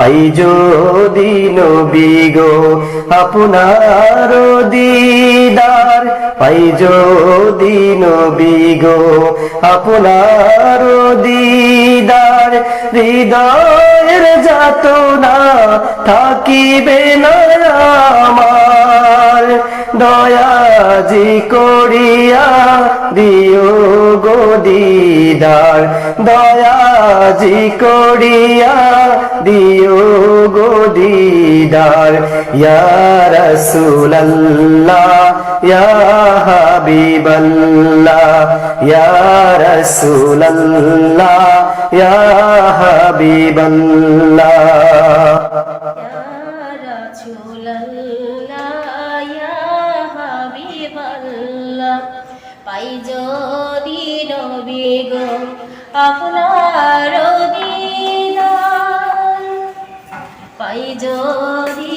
পাই যদি নবী গো আপনার দিদার, পাই যদি নবী গো আপনার দিদার, হৃদয়ের যাতনা থাকিবে না আমার, দয়াজি করিয়া দিও গো দিদার, দয়াজি করিয়া দিও গো দিদার। ইয়া রাসূলুল্লাহ ইয়া হাবিবাল্লাহ, ইয়া রাসূলুল্লাহ ইয়া হাবিবাল্লাহ, পাই যদি নবী গো আপনার দিদার, পাই যদি